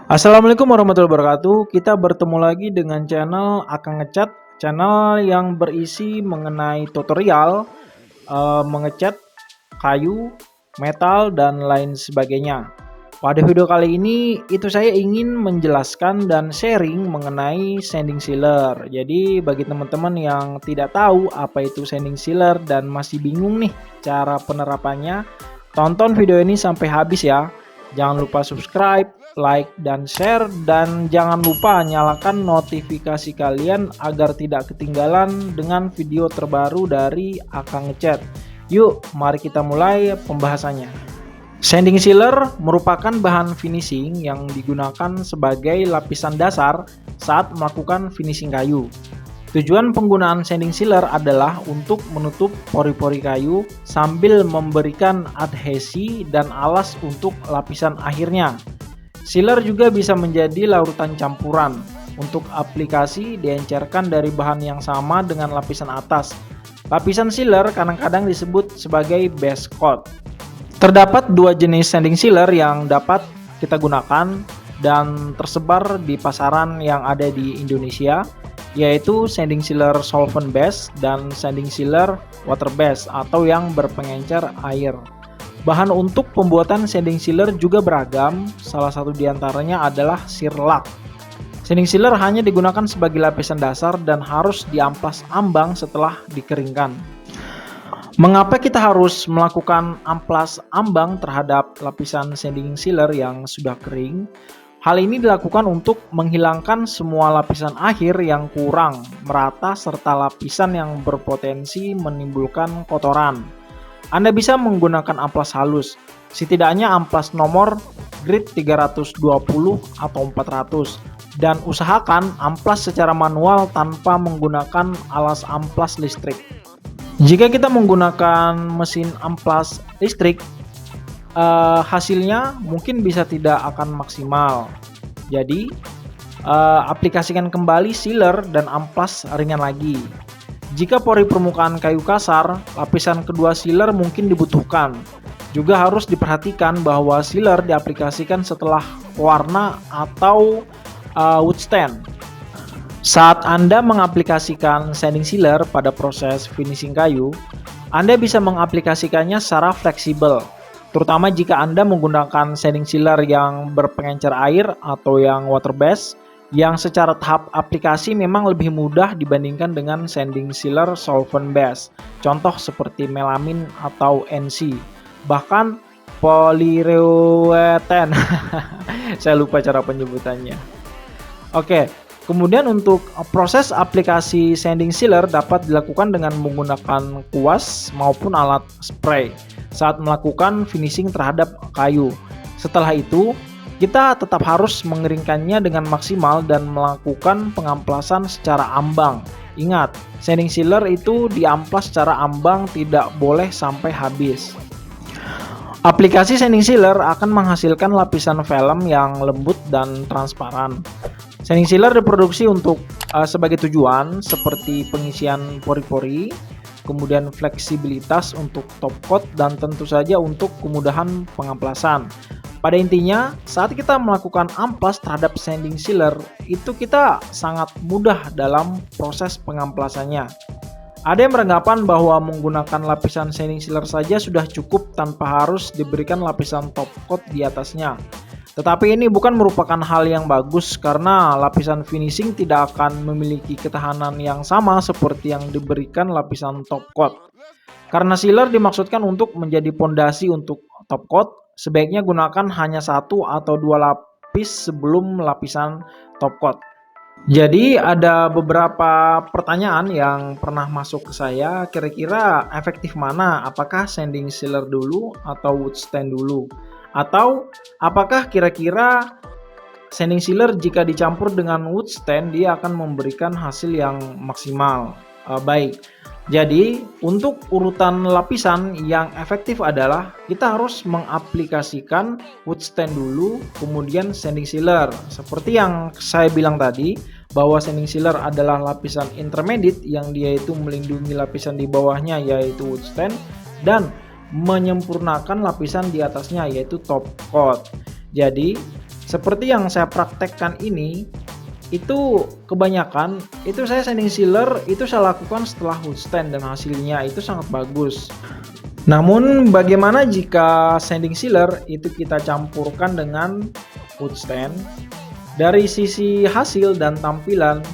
Assalamualaikum warahmatullahi wabarakatuh. Kita bertemu lagi dengan channel Akang Ngecat, channel yang berisi mengenai tutorial mengecat kayu, metal dan lain sebagainya. Pada video kali ini saya ingin menjelaskan dan sharing mengenai sanding sealer. Jadi bagi teman-teman yang tidak tahu apa itu sanding sealer dan masih bingung nih cara penerapannya, tonton video ini sampai habis ya. Jangan lupa subscribe, like, dan share, dan jangan lupa nyalakan notifikasi kalian agar tidak ketinggalan dengan video terbaru dari Akang Ngecat. Yuk, mari kita mulai pembahasannya. Sanding sealer merupakan bahan finishing yang digunakan sebagai lapisan dasar saat melakukan finishing kayu. Tujuan penggunaan sanding sealer adalah untuk menutup pori-pori kayu sambil memberikan adhesi dan alas untuk lapisan akhirnya. Sealer juga bisa menjadi larutan campuran. Untuk aplikasi diencerkan dari bahan yang sama dengan lapisan atas. Lapisan sealer kadang-kadang disebut sebagai base coat. Terdapat dua jenis sanding sealer yang dapat kita gunakan dan tersebar di pasaran yang ada di Indonesia, yaitu sanding sealer solvent base dan sanding sealer water base atau yang berpengencer air. Bahan untuk pembuatan sanding sealer juga beragam, salah satu diantaranya adalah Shearlak. Sanding sealer hanya digunakan sebagai lapisan dasar dan harus diamplas ambang setelah dikeringkan. Mengapa kita harus melakukan amplas ambang terhadap lapisan sanding sealer yang sudah kering? Hal ini dilakukan untuk menghilangkan semua lapisan akhir yang kurang merata serta lapisan yang berpotensi menimbulkan kotoran. Anda bisa menggunakan amplas halus, setidaknya amplas nomor grade 320 atau 400, dan usahakan amplas secara manual tanpa menggunakan alas amplas listrik. Jika kita menggunakan mesin amplas listrik, hasilnya mungkin bisa tidak akan maksimal. Jadi aplikasikan kembali sealer dan amplas ringan lagi. Jika pori permukaan kayu kasar, lapisan kedua sealer mungkin dibutuhkan. Juga harus diperhatikan bahwa sealer diaplikasikan setelah warna atau wood stand. Saat Anda mengaplikasikan sanding sealer pada proses finishing kayu, Anda bisa mengaplikasikannya secara fleksibel. Terutama jika Anda menggunakan sanding sealer yang berpengencer air atau yang water base, yang secara tahap aplikasi memang lebih mudah dibandingkan dengan sanding sealer solvent base. Contoh seperti melamin atau NC, bahkan polyurethane. Saya lupa cara penyebutannya. Oke, kemudian untuk proses aplikasi sanding sealer dapat dilakukan dengan menggunakan kuas maupun alat spray saat melakukan finishing terhadap kayu. Setelah itu, kita tetap harus mengeringkannya dengan maksimal dan melakukan pengamplasan secara ambang. Ingat, sanding sealer itu diamplas secara ambang, tidak boleh sampai habis. Aplikasi sanding sealer akan menghasilkan lapisan film yang lembut dan transparan. Sanding sealer diproduksi untuk sebagai tujuan seperti pengisian pori-pori, kemudian fleksibilitas untuk top coat, dan tentu saja untuk kemudahan pengamplasan. Pada intinya, saat kita melakukan amplas terhadap sanding sealer, itu kita sangat mudah dalam proses pengamplasannya. Ada yang beranggapan bahwa menggunakan lapisan sanding sealer saja sudah cukup tanpa harus diberikan lapisan top coat di atasnya. Tetapi ini bukan merupakan hal yang bagus karena lapisan finishing tidak akan memiliki ketahanan yang sama seperti yang diberikan lapisan top coat. Karena sealer dimaksudkan untuk menjadi pondasi untuk top coat, sebaiknya gunakan hanya satu atau dua lapis sebelum lapisan top coat. Jadi ada beberapa pertanyaan yang pernah masuk ke saya, kira-kira efektif mana? Apakah sanding sealer dulu atau wood stand dulu? Atau apakah kira-kira sanding sealer jika dicampur dengan wood stand dia akan memberikan hasil yang maksimal? Baik. Jadi untuk urutan lapisan yang efektif adalah kita harus mengaplikasikan wood stand dulu, kemudian sanding sealer. Seperti yang saya bilang tadi, bahwa sanding sealer adalah lapisan intermediate yang dia itu melindungi lapisan di bawahnya yaitu wood stand dan menyempurnakan lapisan di atasnya yaitu top coat. Jadi Seperti yang saya praktekkan ini, itu kebanyakan itu saya sanding sealer itu saya lakukan setelah wood stand dan hasilnya itu sangat bagus. Namun bagaimana jika sanding sealer itu kita campurkan dengan wood stand? Dari sisi hasil dan tampilan,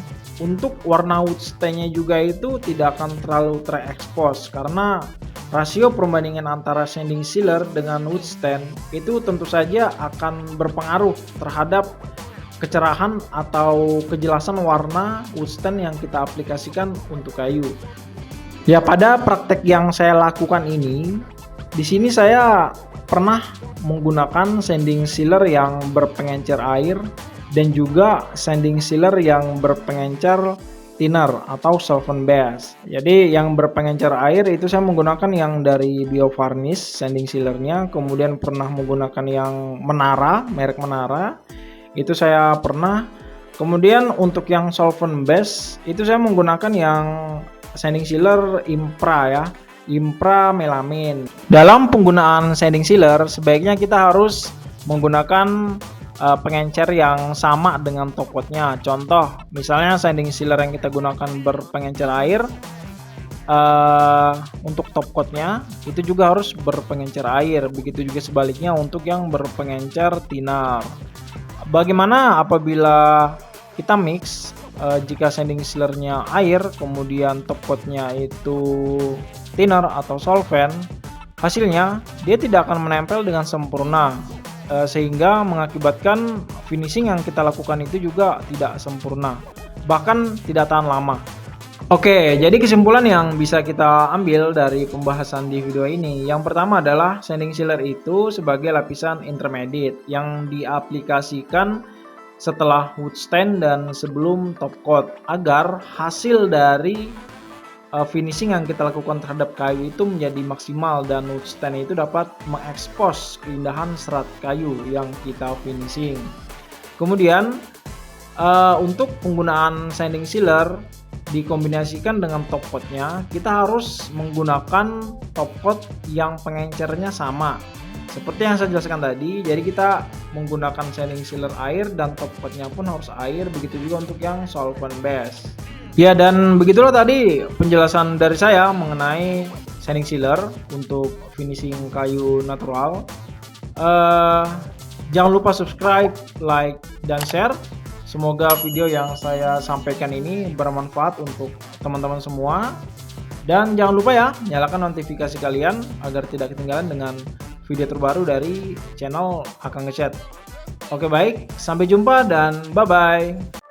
untuk warna wood stand-nya juga itu tidak akan terlalu terekspos karena rasio perbandingan antara sanding sealer dengan wood stand itu tentu saja akan berpengaruh terhadap kecerahan atau kejelasan warna wood stand yang kita aplikasikan untuk kayu. Ya, pada praktek yang saya lakukan ini, di sini saya pernah menggunakan sanding sealer yang berpengencer air dan juga sanding sealer yang berpengencer thinner atau solvent base. Jadi yang berpengencer air itu saya menggunakan yang dari Bio Varnish sanding sealernya, kemudian pernah menggunakan yang Menara, merek Menara. Itu saya pernah. Kemudian untuk yang solvent base itu saya menggunakan yang sanding sealer Impra ya, Impra Melamin. Dalam penggunaan sanding sealer sebaiknya kita harus menggunakan pengencer yang sama dengan top coatnya. Contoh, misalnya sanding sealer yang kita gunakan berpengencer air, untuk top coatnya itu juga harus berpengencer air. Begitu juga sebaliknya untuk yang berpengencer thinner. Bagaimana apabila kita mix, jika sanding sealernya air, kemudian top coatnya itu thinner atau solvent, hasilnya dia tidak akan menempel dengan sempurna. Sehingga mengakibatkan finishing yang kita lakukan itu juga tidak sempurna, bahkan tidak tahan lama. Oke, jadi kesimpulan yang bisa kita ambil dari pembahasan di video ini, yang pertama adalah sanding sealer itu sebagai lapisan intermediate yang diaplikasikan setelah wood stand dan sebelum top coat agar hasil dari finishing yang kita lakukan terhadap kayu itu menjadi maksimal dan wood stand itu dapat mengekspos keindahan serat kayu yang kita finishing. Kemudian untuk penggunaan sanding sealer dikombinasikan dengan top coatnya, kita harus menggunakan top coat yang pengencernya sama seperti yang saya jelaskan tadi. Jadi kita menggunakan sanding sealer air dan top coatnya pun harus air, begitu juga untuk yang solvent base. Ya, dan begitulah tadi penjelasan dari saya mengenai sanding sealer untuk finishing kayu natural. Jangan lupa subscribe, like, dan share. Semoga video yang saya sampaikan ini bermanfaat untuk teman-teman semua. Dan jangan lupa ya, nyalakan notifikasi kalian agar tidak ketinggalan dengan video terbaru dari channel Akang Ngecat. Oke, baik, sampai jumpa dan bye-bye.